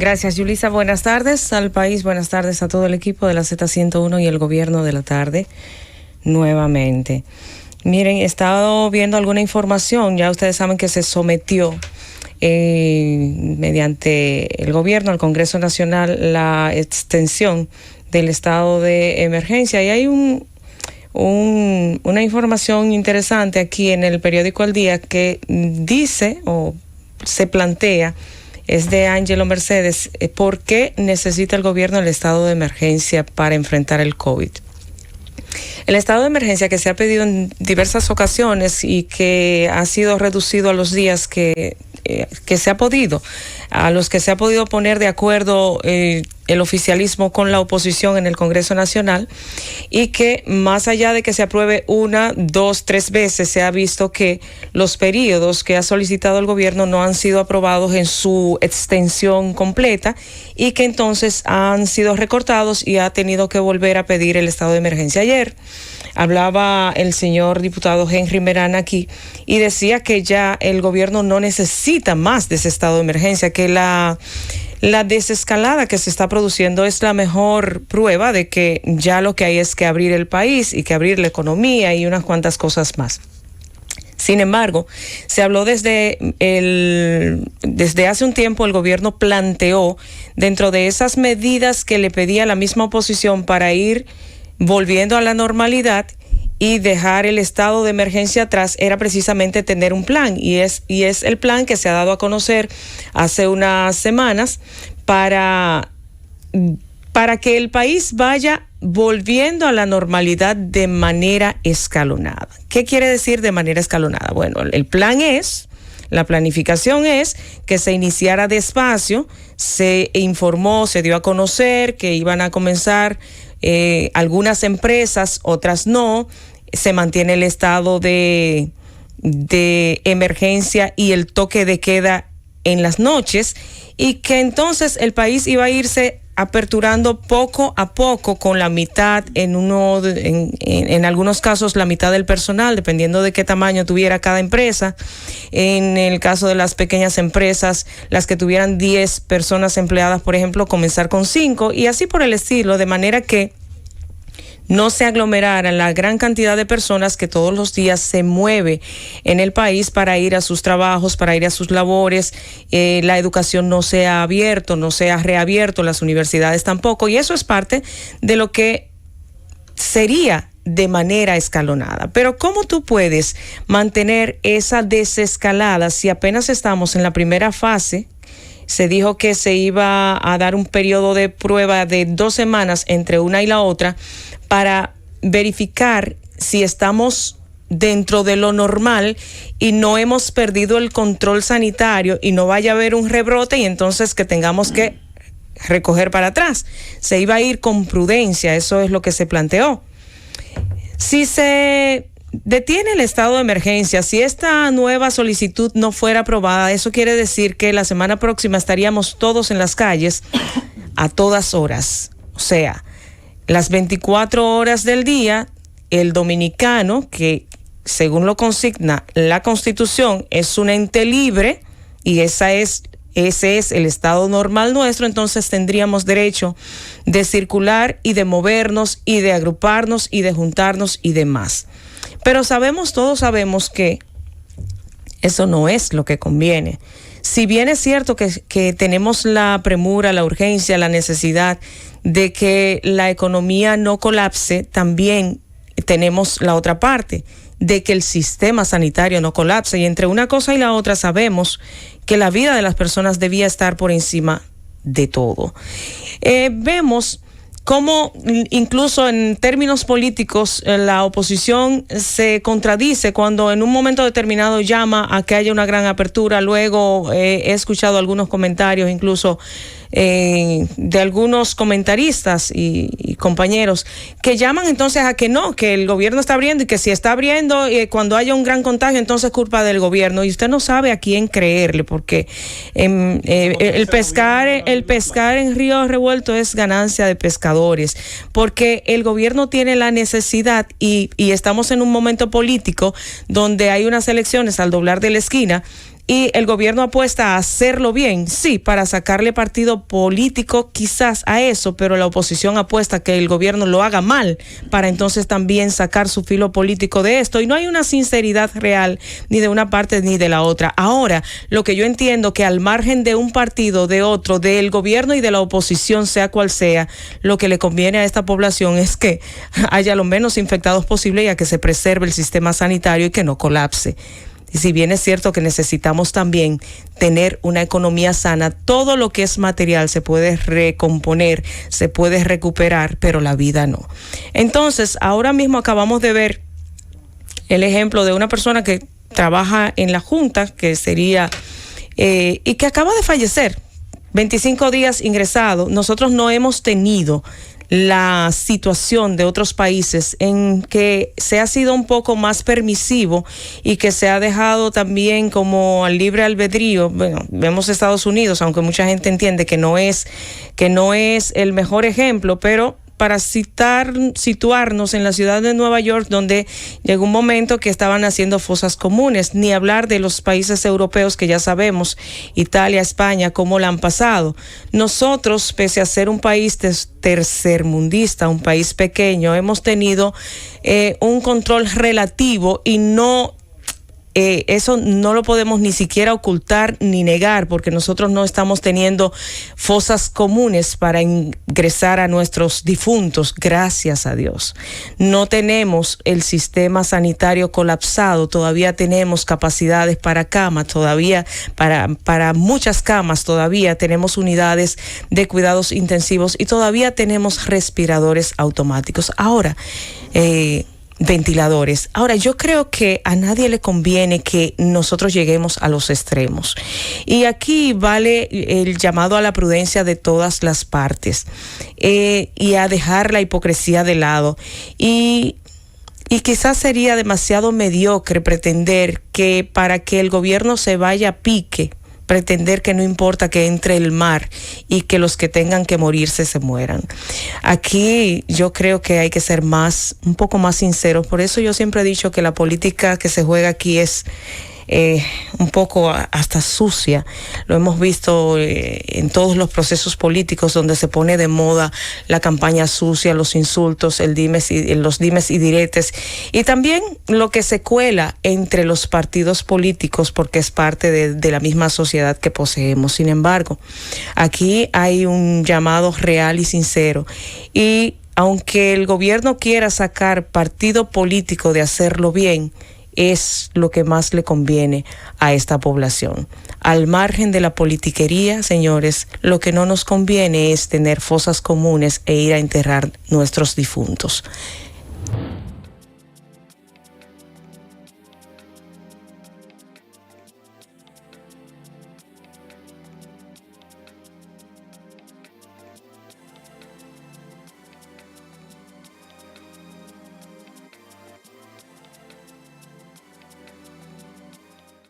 Gracias, Yulisa. Buenas tardes al país, buenas tardes a todo el equipo de la Z101 y el gobierno de la tarde nuevamente. Miren, he estado viendo alguna información, ya ustedes saben que se sometió mediante el gobierno al Congreso Nacional la extensión del estado de emergencia y hay una información interesante aquí en el periódico El Día que dice o se plantea, es de Ángelo Mercedes, ¿por qué necesita el gobierno el estado de emergencia para enfrentar el COVID? El estado de emergencia que se ha pedido en diversas ocasiones y que ha sido reducido a los días que se ha podido, a los que se ha podido poner de acuerdo el oficialismo con la oposición en el Congreso Nacional, y que más allá de que se apruebe 1, 2, 3 veces, se ha visto que los periodos que ha solicitado el gobierno no han sido aprobados en su extensión completa y que entonces han sido recortados y ha tenido que volver a pedir el estado de emergencia. Ayer hablaba el señor diputado Henry Merán aquí y decía que ya el gobierno no necesita más de ese estado de emergencia, que la desescalada que se está produciendo es la mejor prueba de que ya lo que hay es que abrir el país y que abrir la economía y unas cuantas cosas más. Sin embargo, se habló desde hace un tiempo, el gobierno planteó dentro de esas medidas que le pedía la misma oposición para ir volviendo a la normalidad y dejar el estado de emergencia atrás, era precisamente tener un plan, y es el plan que se ha dado a conocer hace unas semanas para que el país vaya volviendo a la normalidad de manera escalonada. ¿Qué quiere decir de manera escalonada? Bueno, el plan la planificación es que se iniciara despacio, se informó, se dio a conocer que iban a comenzar algunas empresas, otras no, se mantiene el estado de emergencia y el toque de queda en las noches, y que entonces el país iba a irse aperturando poco a poco con la mitad, en algunos casos la mitad del personal, dependiendo de qué tamaño tuviera cada empresa. En el caso de las pequeñas empresas, las que tuvieran 10 personas empleadas, por ejemplo, comenzar con 5 y así por el estilo, de manera que no se aglomerara la gran cantidad de personas que todos los días se mueve en el país para ir a sus trabajos, para ir a sus labores. La educación no se ha abierto, no se ha reabierto, las universidades tampoco, y eso es parte de lo que sería de manera escalonada. Pero ¿cómo tú puedes mantener esa desescalada si apenas estamos en la primera fase? Se dijo que se iba a dar un periodo de prueba de 2 semanas entre una y la otra para verificar si estamos dentro de lo normal y no hemos perdido el control sanitario y no vaya a haber un rebrote y entonces que tengamos que recoger para atrás. Se iba a ir con prudencia, eso es lo que se planteó. Si se detiene el estado de emergencia, si esta nueva solicitud no fuera aprobada, eso quiere decir que la semana próxima estaríamos todos en las calles a todas horas. O sea, las 24 horas del día, el dominicano, que según lo consigna la Constitución es un ente libre y ese es el estado normal nuestro, entonces tendríamos derecho de circular y de movernos y de agruparnos y de juntarnos y demás. Pero todos sabemos que eso no es lo que conviene. Si bien es cierto que tenemos la premura, la urgencia, la necesidad de que la economía no colapse, también tenemos la otra parte, de que el sistema sanitario no colapse. Y entre una cosa y la otra sabemos que la vida de las personas debía estar por encima de todo. Vemos cómo incluso en términos políticos la oposición se contradice cuando en un momento determinado llama a que haya una gran apertura. Luego he escuchado algunos comentarios incluso de algunos comentaristas y compañeros que llaman entonces a que no, que el gobierno está abriendo y que si está abriendo cuando haya un gran contagio entonces es culpa del gobierno, y usted no sabe a quién creerle, porque el pescar en río revuelto es ganancia de pescadores, porque el gobierno tiene la necesidad y estamos en un momento político donde hay unas elecciones al doblar de la esquina Y el gobierno apuesta a hacerlo bien, sí, para sacarle partido político quizás a eso, pero la oposición apuesta a que el gobierno lo haga mal para entonces también sacar su filo político de esto. Y no hay una sinceridad real ni de una parte ni de la otra. Ahora, lo que yo entiendo que al margen de un partido, de otro, del gobierno y de la oposición, sea cual sea, lo que le conviene a esta población es que haya lo menos infectados posible y a que se preserve el sistema sanitario y que no colapse. Y si bien es cierto que necesitamos también tener una economía sana, todo lo que es material se puede recomponer, se puede recuperar, pero la vida no. Entonces, ahora mismo acabamos de ver el ejemplo de una persona que trabaja en la Junta, que sería, y que acaba de fallecer, 25 días ingresado. Nosotros no hemos tenido la situación de otros países en que se ha sido un poco más permisivo y que se ha dejado también como al libre albedrío. Bueno, vemos Estados Unidos, aunque mucha gente entiende que no es el mejor ejemplo, pero para situarnos en la ciudad de Nueva York, donde llegó un momento que estaban haciendo fosas comunes, ni hablar de los países europeos que ya sabemos, Italia, España, cómo la han pasado. Nosotros, pese a ser un país tercermundista, un país pequeño, hemos tenido un control relativo y no... eso no lo podemos ni siquiera ocultar ni negar, porque nosotros no estamos teniendo fosas comunes para ingresar a nuestros difuntos, gracias a Dios. No tenemos el sistema sanitario colapsado, todavía tenemos capacidades para camas, todavía para muchas camas, todavía tenemos unidades de cuidados intensivos y todavía tenemos respiradores automáticos. Ahora, ventiladores. Ahora, yo creo que a nadie le conviene que nosotros lleguemos a los extremos. Y aquí vale el llamado a la prudencia de todas las partes y a dejar la hipocresía de lado. Y quizás sería demasiado mediocre pretender que para que el gobierno se vaya a pique, pretender que no importa que entre el mar y que los que tengan que morirse se mueran. Aquí yo creo que hay que ser un poco más sinceros. Por eso yo siempre he dicho que la política que se juega aquí es un poco hasta sucia. Lo hemos visto en todos los procesos políticos donde se pone de moda la campaña sucia, los insultos, los dimes y diretes, y también lo que se cuela entre los partidos políticos porque es parte de la misma sociedad que poseemos. Sin embargo, aquí hay un llamado real y sincero, y aunque el gobierno quiera sacar partido político de hacerlo bien, es lo que más le conviene a esta población. Al margen de la politiquería, señores, lo que no nos conviene es tener fosas comunes e ir a enterrar nuestros difuntos.